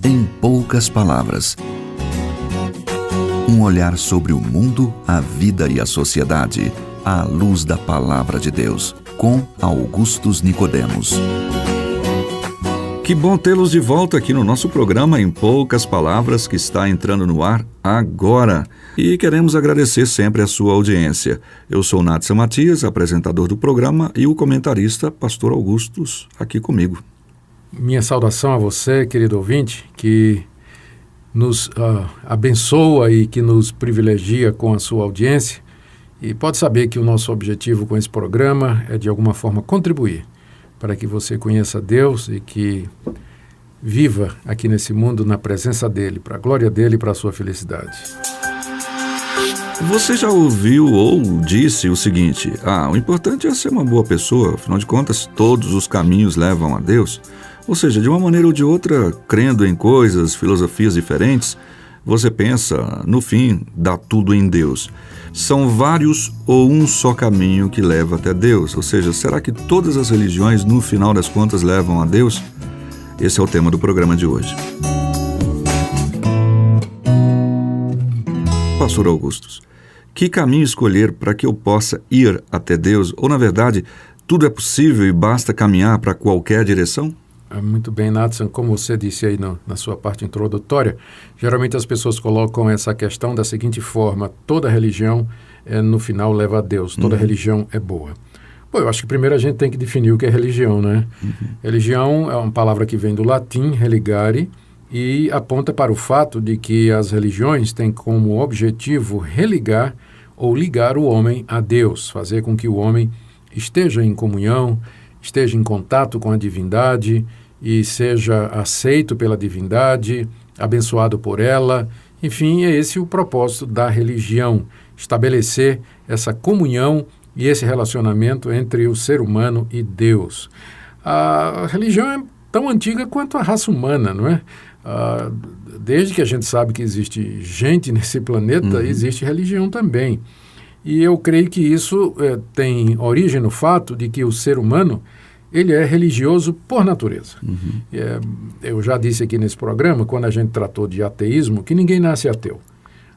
Em poucas palavras. Um olhar sobre o mundo, a vida e a sociedade, à luz da Palavra de Deus, com Augustus Nicodemos. Que bom tê-los de volta aqui no nosso programa Em Poucas Palavras, que está entrando no ar agora. E queremos agradecer sempre a sua audiência. Eu sou Natson Matias, apresentador do programa, e o comentarista, Pastor Augustus, aqui comigo. Minha saudação a você, querido ouvinte, que nos abençoa e que nos privilegia com a sua audiência. E pode saber que o nosso objetivo com esse programa é, de alguma forma, contribuir para que você conheça Deus e que viva aqui nesse mundo na presença dEle, para a glória dEle e para a sua felicidade. Você já ouviu ou disse o seguinte: o importante é ser uma boa pessoa, afinal de contas, todos os caminhos levam a Deus. Ou seja, de uma maneira ou de outra, crendo em coisas, filosofias diferentes, você pensa, no fim, dá tudo em Deus. São vários ou um só caminho que leva até Deus? Ou seja, será que todas as religiões, no final das contas, levam a Deus? Esse é o tema do programa de hoje. Pastor Augustus, que caminho escolher para que eu possa ir até Deus? Ou, na verdade, tudo é possível e basta caminhar para qualquer direção? Muito bem, Natson, como você disse aí na sua parte introdutória, geralmente as pessoas colocam essa questão da seguinte forma: toda religião, no final, leva a Deus, toda religião é boa. Bom, eu acho que primeiro a gente tem que definir o que é religião, né? Religião é uma palavra que vem do latim, religare, e aponta para o fato de que as religiões têm como objetivo religar ou ligar o homem a Deus, fazer com que o homem esteja em comunhão, esteja em contato com a divindade e seja aceito pela divindade, abençoado por ela. Enfim, é esse o propósito da religião, estabelecer essa comunhão e esse relacionamento entre o ser humano e Deus. A religião é tão antiga quanto a raça humana, não é? Desde que a gente sabe que existe gente nesse planeta, existe religião também. E eu creio que isso tem origem no fato de que o ser humano, ele é religioso por natureza. Eu já disse aqui nesse programa, quando a gente tratou de ateísmo, que ninguém nasce ateu.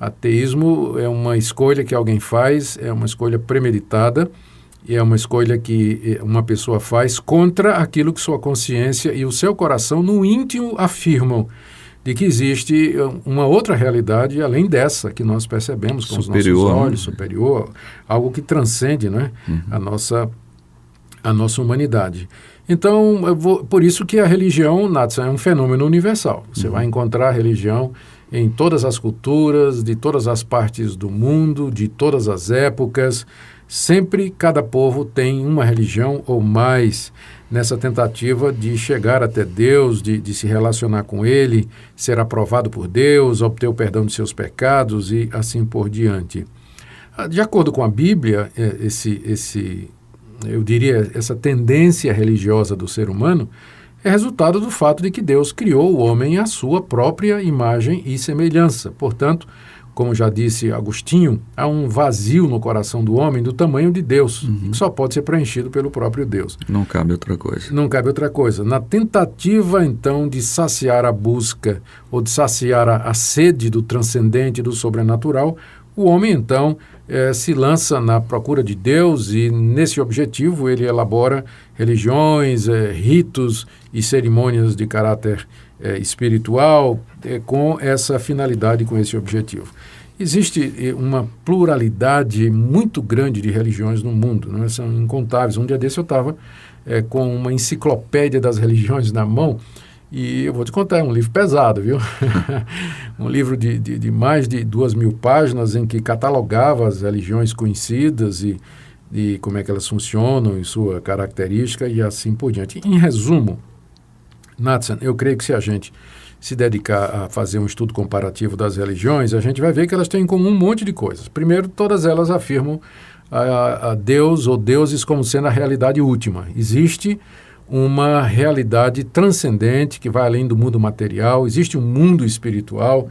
Ateísmo é uma escolha que alguém faz, é uma escolha premeditada, e é uma escolha que uma pessoa faz contra aquilo que sua consciência e o seu coração, no íntimo, afirmam de que existe uma outra realidade além dessa que nós percebemos com superior, os nossos olhos, superior, algo que transcende, né, a nossa humanidade. Então, por isso que a religião, Natson, é um fenômeno universal. Você vai encontrar religião em todas as culturas, de todas as partes do mundo, de todas as épocas. Sempre cada povo tem uma religião ou mais nessa tentativa de chegar até Deus, de se relacionar com Ele, ser aprovado por Deus, obter o perdão de seus pecados e assim por diante. De acordo com a Bíblia, eu diria, essa tendência religiosa do ser humano é resultado do fato de que Deus criou o homem à sua própria imagem e semelhança. Portanto, como já disse Agostinho, há um vazio no coração do homem do tamanho de Deus, que só pode ser preenchido pelo próprio Deus. Não cabe outra coisa. Não cabe outra coisa. Na tentativa, então, de saciar a busca ou de saciar a sede do transcendente, do sobrenatural, o homem, então, se lança na procura de Deus e, nesse objetivo, ele elabora religiões, ritos e cerimônias de caráter espiritual com essa finalidade, com esse objetivo. Existe uma pluralidade muito grande de religiões no mundo, né? São incontáveis. Um dia desse eu estava com uma enciclopédia das religiões na mão e eu vou te contar, é um livro pesado, viu? Um livro de mais de 2.000 páginas em que catalogava as religiões conhecidas e como é que elas funcionam e sua característica e assim por diante. Em resumo, Natson, eu creio que se a gente se dedicar a fazer um estudo comparativo das religiões, a gente vai ver que elas têm em comum um monte de coisas. Primeiro, todas elas afirmam a Deus ou deuses como sendo a realidade última. Existe uma realidade transcendente que vai além do mundo material, existe um mundo espiritual,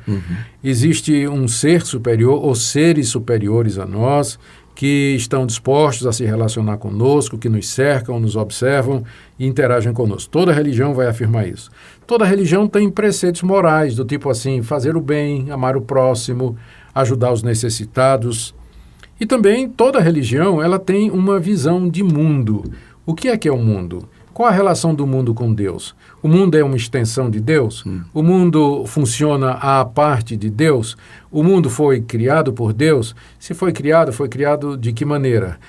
existe um ser superior ou seres superiores a nós, que estão dispostos a se relacionar conosco, que nos cercam, nos observam e interagem conosco. Toda religião vai afirmar isso. Toda religião tem preceitos morais, do tipo assim, fazer o bem, amar o próximo, ajudar os necessitados. E também toda religião ela tem uma visão de mundo. O que é o mundo? Qual a relação do mundo com Deus? O mundo é uma extensão de Deus? O mundo funciona à parte de Deus? O mundo foi criado por Deus? Se foi criado de que maneira?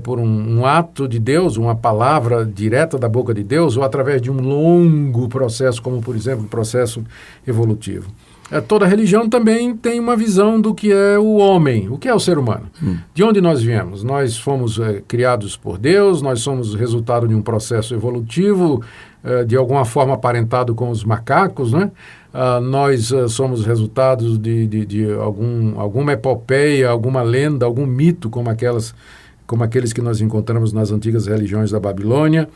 Por um ato de Deus, uma palavra direta da boca de Deus, ou através de um longo processo, como, por exemplo, o processo evolutivo? Toda religião também tem uma visão do que é o homem, o que é o ser humano. De onde nós viemos? Nós fomos criados por Deus, nós somos resultado de um processo evolutivo, de alguma forma aparentado com os macacos, né? Nós somos resultados de alguma epopeia, alguma lenda, algum mito, como aqueles que nós encontramos nas antigas religiões da Babilônia.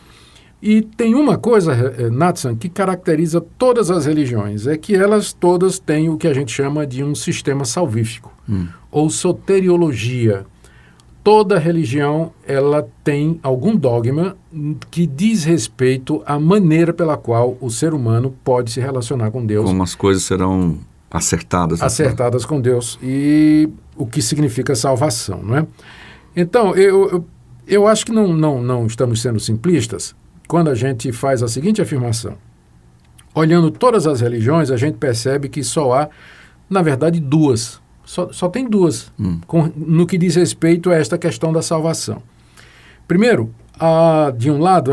E tem uma coisa, Natsan, que caracteriza todas as religiões, é que elas todas têm o que a gente chama de um sistema salvífico, ou soteriologia. Toda religião, ela tem algum dogma que diz respeito à maneira pela qual o ser humano pode se relacionar com Deus. Como as coisas serão acertadas. Acertadas com Deus, e o que significa salvação, não é? Então, eu acho que não estamos sendo simplistas quando a gente faz a seguinte afirmação. Olhando todas as religiões, a gente percebe que só há, na verdade, duas. Só tem duas, no que diz respeito a esta questão da salvação. Primeiro, de um lado,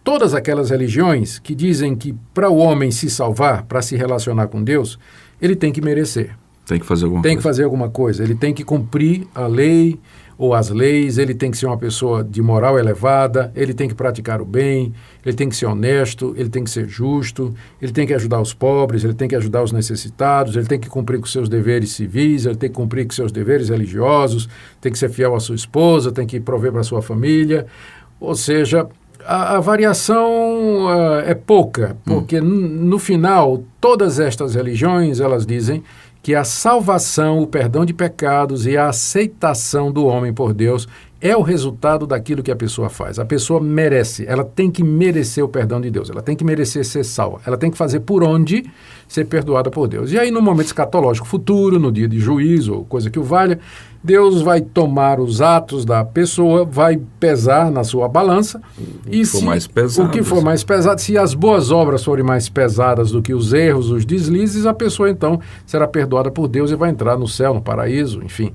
todas aquelas religiões que dizem que para o homem se salvar, para se relacionar com Deus, ele tem que merecer. Tem que fazer alguma coisa. Tem que fazer alguma coisa. Ele tem que cumprir a lei ou as leis, ele tem que ser uma pessoa de moral elevada, ele tem que praticar o bem, ele tem que ser honesto, ele tem que ser justo, ele tem que ajudar os pobres, ele tem que ajudar os necessitados, ele tem que cumprir com seus deveres civis, ele tem que cumprir com seus deveres religiosos, tem que ser fiel à sua esposa, tem que prover para a sua família. Ou seja, a variação é pouca, porque no final, todas estas religiões, elas dizem que a salvação, o perdão de pecados e a aceitação do homem por Deus é o resultado daquilo que a pessoa faz. A pessoa merece, ela tem que merecer o perdão de Deus, ela tem que merecer ser salva, ela tem que fazer por onde ser perdoada por Deus. E aí, no momento escatológico futuro, no dia de juízo, ou coisa que o valha, Deus vai tomar os atos da pessoa, vai pesar na sua balança. O que for mais pesado, se as boas obras forem mais pesadas do que os erros, os deslizes, a pessoa então será perdoada por Deus e vai entrar no céu, no paraíso, enfim,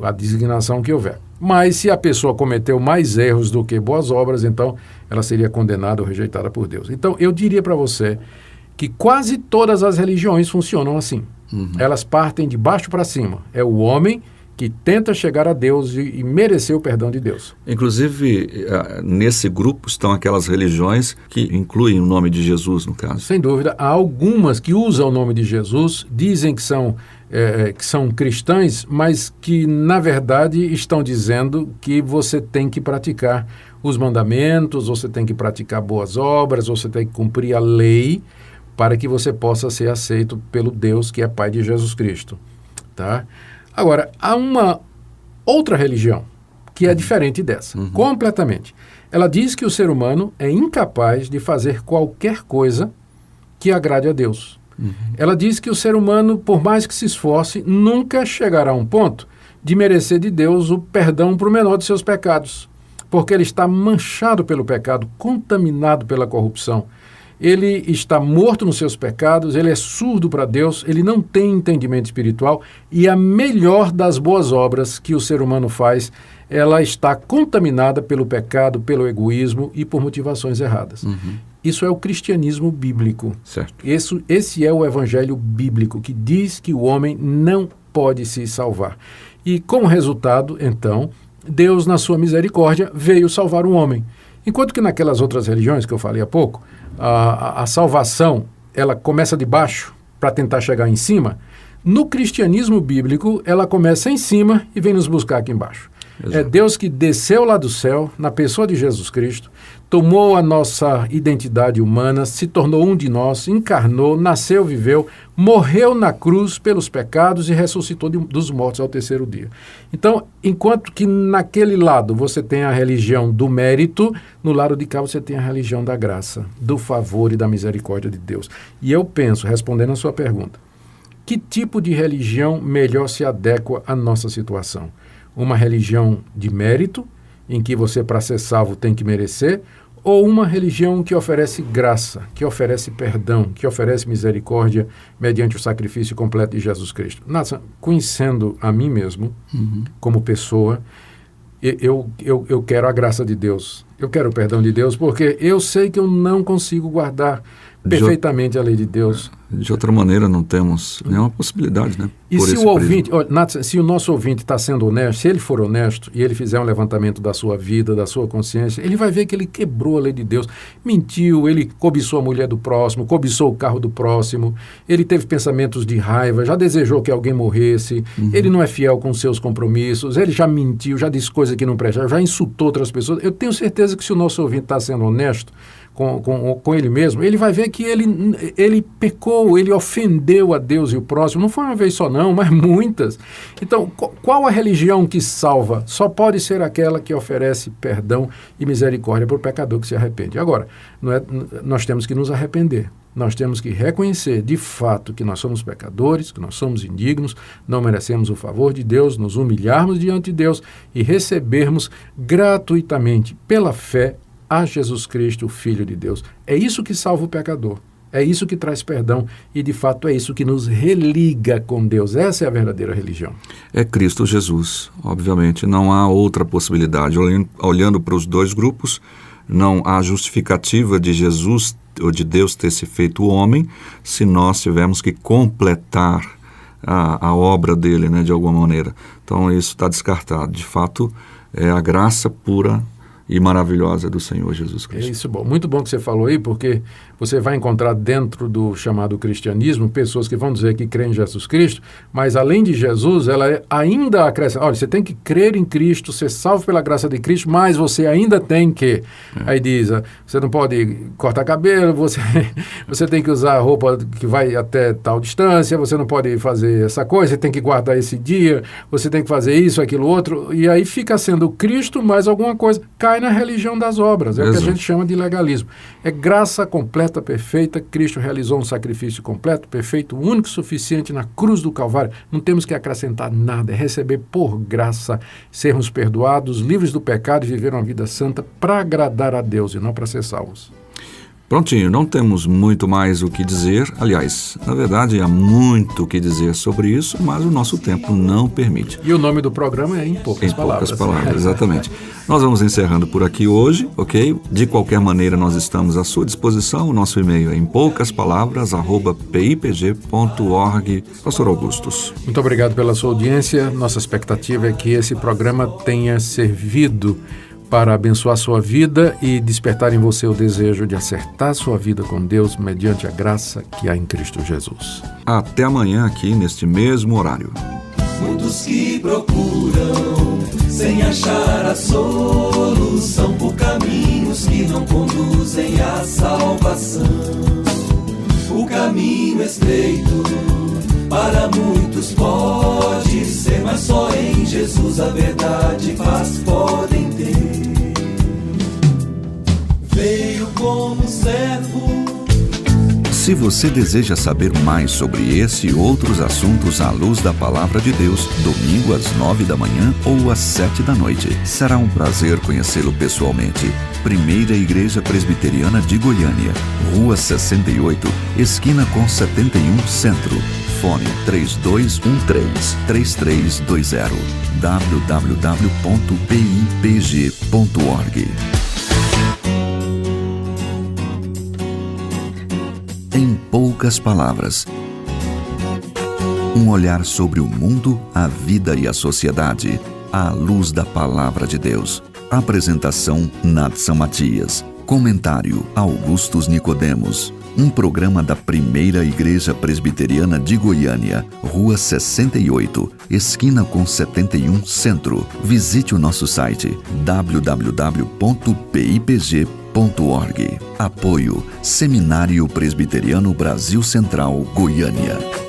a designação que houver. Mas se a pessoa cometeu mais erros do que boas obras, então ela seria condenada ou rejeitada por Deus. Então eu diria para você que quase todas as religiões funcionam assim. Elas partem de baixo para cima. É o homem que tenta chegar a Deus e merecer o perdão de Deus. Inclusive, nesse grupo estão aquelas religiões que incluem o nome de Jesus, no caso. Sem dúvida. Há algumas que usam o nome de Jesus, dizem que são cristãs, mas que, na verdade, estão dizendo que você tem que praticar os mandamentos, você tem que praticar boas obras, você tem que cumprir a lei para que você possa ser aceito pelo Deus que é Pai de Jesus Cristo. Tá? Agora, há uma outra religião que é diferente dessa, completamente. Ela diz que o ser humano é incapaz de fazer qualquer coisa que agrade a Deus. Ela diz que o ser humano, por mais que se esforce, nunca chegará a um ponto de merecer de Deus o perdão para o menor de seus pecados, porque ele está manchado pelo pecado, contaminado pela corrupção. Ele está morto nos seus pecados, ele é surdo para Deus, ele não tem entendimento espiritual e a melhor das boas obras que o ser humano faz, ela está contaminada pelo pecado, pelo egoísmo e por motivações erradas. Isso é o cristianismo bíblico. Certo. Esse é o evangelho bíblico que diz que o homem não pode se salvar. E como resultado, então, Deus, na sua misericórdia, veio salvar o homem. Enquanto que naquelas outras religiões que eu falei há pouco, a salvação, ela começa de baixo para tentar chegar em cima. No cristianismo bíblico, ela começa em cima e vem nos buscar aqui embaixo. Exato. É Deus que desceu lá do céu, na pessoa de Jesus Cristo, tomou a nossa identidade humana, se tornou um de nós, encarnou, nasceu, viveu, morreu na cruz pelos pecados e ressuscitou dos mortos ao terceiro dia. Então, enquanto que naquele lado você tem a religião do mérito, no lado de cá você tem a religião da graça, do favor e da misericórdia de Deus. E eu penso, respondendo a sua pergunta, que tipo de religião melhor se adequa à nossa situação? Uma religião de mérito, em que você, para ser salvo, tem que merecer, ou uma religião que oferece graça, que oferece perdão, que oferece misericórdia mediante o sacrifício completo de Jesus Cristo? Nathan, conhecendo a mim mesmo, como pessoa, eu quero a graça de Deus, eu quero o perdão de Deus, porque eu sei que eu não consigo guardar perfeitamente a lei de Deus. De outra maneira, não temos nenhuma possibilidade, né? E se o ouvinte, Nathan, se o nosso ouvinte está sendo honesto, se ele for honesto e ele fizer um levantamento da sua vida, da sua consciência, ele vai ver que ele quebrou a lei de Deus, mentiu, ele cobiçou a mulher do próximo, cobiçou o carro do próximo, ele teve pensamentos de raiva, já desejou que alguém morresse, ele não é fiel com seus compromissos, ele já mentiu, já disse coisa que não presta, já insultou outras pessoas. Eu tenho certeza que se o nosso ouvinte está sendo honesto com ele mesmo, ele vai ver que ele pecou, ele ofendeu a Deus e o próximo. Não foi uma vez só não, mas muitas. Então, qual a religião que salva? Só pode ser aquela que oferece perdão e misericórdia para o pecador que se arrepende. Agora, nós temos que nos arrepender. Nós temos que reconhecer de fato que nós somos pecadores, que nós somos indignos, não merecemos o favor de Deus, nos humilharmos diante de Deus e recebermos gratuitamente, pela fé, a Jesus Cristo, o Filho de Deus. É isso que salva o pecador. É isso que traz perdão e, de fato, é isso que nos religa com Deus. Essa é a verdadeira religião. É Cristo Jesus, obviamente. Não há outra possibilidade. Olhando para os dois grupos, não há justificativa de Jesus ou de Deus ter se feito homem se nós tivermos que completar a obra dele, né, de alguma maneira. Então, isso está descartado. De fato, é a graça pura e maravilhosa do Senhor Jesus Cristo. É isso, bom. Muito bom que você falou aí, porque você vai encontrar dentro do chamado cristianismo pessoas que vão dizer que creem em Jesus Cristo, mas além de Jesus, ela ainda acrescenta, olha, você tem que crer em Cristo, ser salvo pela graça de Cristo, mas você ainda tem que, aí diz, você não pode cortar cabelo, você tem que usar roupa que vai até tal distância, você não pode fazer essa coisa, você tem que guardar esse dia, você tem que fazer isso, aquilo, outro, e aí fica sendo Cristo mais alguma coisa, cai na religião das obras, é o que a gente chama de legalismo. É graça completa, perfeita, Cristo realizou um sacrifício completo, perfeito, único, suficiente na cruz do Calvário, não temos que acrescentar nada, é receber por graça, sermos perdoados, livres do pecado e viver uma vida santa para agradar a Deus e não para ser salvos. Prontinho, não temos muito mais o que dizer. Aliás, na verdade, há muito o que dizer sobre isso, mas o nosso tempo não permite. E o nome do programa é Em Poucas Palavras. Em poucas palavras, exatamente. Nós vamos encerrando por aqui hoje, ok? De qualquer maneira, nós estamos à sua disposição. O nosso e-mail é empoucaspalavras@pipg.org. Pastor Augustus. Muito obrigado pela sua audiência. Nossa expectativa é que esse programa tenha servido para abençoar sua vida e despertar em você o desejo de acertar sua vida com Deus mediante a graça que há em Cristo Jesus. Até amanhã aqui neste mesmo horário. Muitos que procuram sem achar a solução por caminhos que não conduzem à salvação. O caminho estreito para muitos pode ser, mas só em Jesus a verdade faz podem ter. Veio como servo. Se você deseja saber mais sobre esse e outros assuntos à luz da Palavra de Deus, domingo às 9 da manhã ou às 7 da noite, será um prazer conhecê-lo pessoalmente. Primeira Igreja Presbiteriana de Goiânia, Rua 68, esquina com 71 Centro. Fone 3213-3320 www.pipg.org. Em poucas palavras, um olhar sobre o mundo, a vida e a sociedade, à luz da Palavra de Deus. Apresentação Nathan Matias. Comentário Augustus Nicodemos. Um programa da Primeira Igreja Presbiteriana de Goiânia, Rua 68, esquina com 71 Centro. Visite o nosso site www.pipg.org. Apoio Seminário Presbiteriano Brasil Central, Goiânia.